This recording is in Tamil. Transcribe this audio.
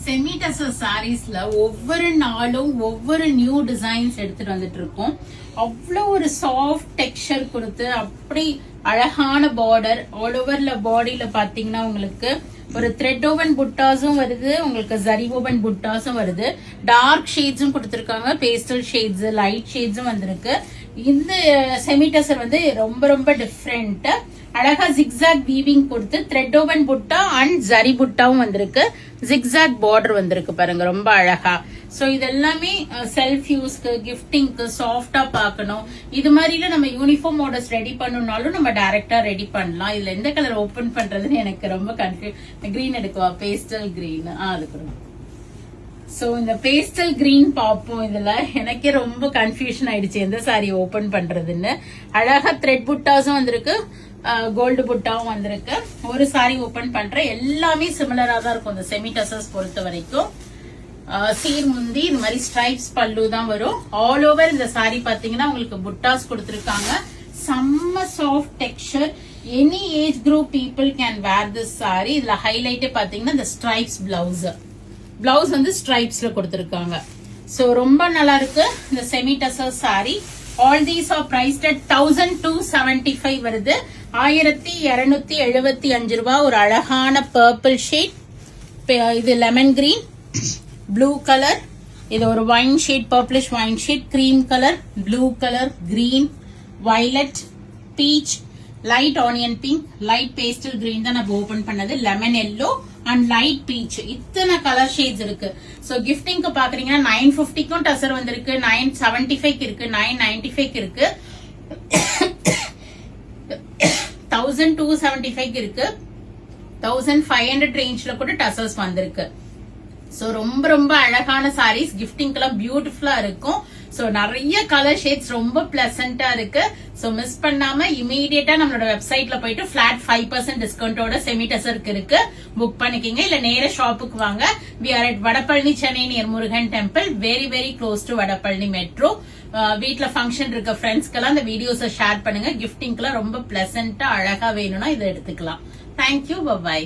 செமி டசர் சாரீஸ்ல ஒவ்வொரு நாளும் ஒவ்வொரு நியூ டிசைன்ஸ் எடுத்துட்டு வந்துட்டு இருக்கோம். அவ்வளோ ஒரு சாஃப்ட் டெக்ஸ்சர் கொடுத்து அப்படி அழகான பார்டர் ஆல் ஓவர்ல பாடியில பாத்தீங்கன்னா உங்களுக்கு ஒரு த்ரெட் ஓவன் புட்டாஸும் வருது, உங்களுக்கு ஜரி ஓவன் புட்டாஸும் வருது. டார்க் ஷேட்ஸும் கொடுத்துருக்காங்க, பேஸ்டல் ஷேட்ஸ், லைட் ஷேட்ஸும் வந்திருக்கு. இந்த செமி டசர் வந்து ரொம்ப ரொம்ப டிஃப்ரெண்ட். அழகா ஜிக்ஸாக் வீவிங் கொடுத்து த்ரெட் ஓவன் புட்டா அண்ட் ஜரி புட்டாவும் வந்திருக்கு. ஜிக்ஸாக் பார்டர் வந்திருக்கு பாருங்க, ரொம்ப அழகா. சோ இது எல்லாமே செல்ஃப் யூஸ்க்கு, கிஃப்டிங்க்கு, சாஃப்டா பாக்கணும். இது மாதிரில நம்ம யூனிஃபார்ம் ஆர்டர்ஸ் ரெடி பண்ணணும்னாலும் நம்ம டைரக்டா ரெடி பண்ணலாம். இதுல எந்த கலர் ஓபன் பண்றதுன்னு எனக்கு ரொம்ப கன்ஃபியூஸ். கிரீன் எடுக்குவா, பேஸ்டல் கிரீன். அதுக்கு சோ இந்த பேஸ்டல் கிரீன் பாப்போம். இதுல எனக்கே ரொம்ப கன்ஃபியூஷன் ஆயிடுச்சு எந்த சாரி ஓபன் பண்றதுன்னு. அழகா த்ரெட் புட்டாஸும் வந்திருக்கு, கோல்டு புட்டாவும் வந்திருக்கு. ஒரு சாரி ஓபன் பண்றேன், எல்லாமே சிமிலரா தான் இருக்கும் இந்த செமி டசர்ஸ் பொறுத்த வரைக்கும். சீர் முந்தி இந்த மாதிரி ஸ்ட்ரைப்ஸ் பல்லு தான் வரும். ஆல் ஓவர் இந்த சாரி பாத்தீங்கன்னா உங்களுக்கு புட்டாஸ் கொடுத்திருக்காங்க. செம்ம soft texture. Any age group people can wear this sari. இதுல ஹைலைட்டே பாத்தீங்கன்னா இந்த ஸ்ட்ரைப்ஸ் பிளவுஸ் வந்து ஸ்ட்ரைப்ஸ்ல கொடுத்திருக்காங்க. சோ ரொம்ப நல்லா இருக்கு இந்த semi tussar sari. All these are priced at 1275 வருது. 1275 ரூபாய். ஒரு அழகான பர்பிள் ஷேட், இது லெமன் கிரீன், ப்ளூ கலர், இது ஒரு wine shade, purplish wine shade, cream colour, blue colour, green, violet, peach, light onion pink, light pastel green தான் நம்ம ஓபன் பண்ணது, lemon yellow and light peach. இத்தனை கலர் ஷேட்ஸ் இருக்கு. சோ கிஃப்டிங்க்கு பாக்குறீங்கன்னா 950க்கும் டசர் வந்திருக்கு, 975 இருக்கு, 995 இருக்கு, 1275 இருக்கு, 1500 ரேஞ்ச்ல கூட டசர்ஸ் வந்திருக்கு. சோ ரொம்ப ரொம்ப அழகான சாரீஸ், கிஃப்டிங்க்கெல்லாம் பியூட்டிஃபுல்லா இருக்கும். சோ நிறைய கலர் ஷேட்ஸ், ரொம்ப பிளசண்டா இருக்கு. சோ மிஸ் பண்ணாம இமீடியட்டா நம்மளோட வெப்சைட்ல போயிட்டு பிளாட் 5% டிஸ்கவுண்டோட செமி டசருக்கு இருக்கு, புக் பண்ணிக்கங்க. இல்ல நேர ஷாப்புக்கு வாங்க. We are at Vadapalani, Chennai, near Murugan temple, very very close to Vadapalani metro. வீட்ல ஃபங்க்ஷன் இருக்க ஃப்ரெண்ட்ஸ்க்கெல்லாம் இந்த வீடியோஸை ஷேர் பண்ணுங்க. கிஃப்டிங்க்கெல்லாம் ரொம்ப பிளசண்டா அழகா வேணும்னா இதை எடுத்துக்கலாம். Thank you, by.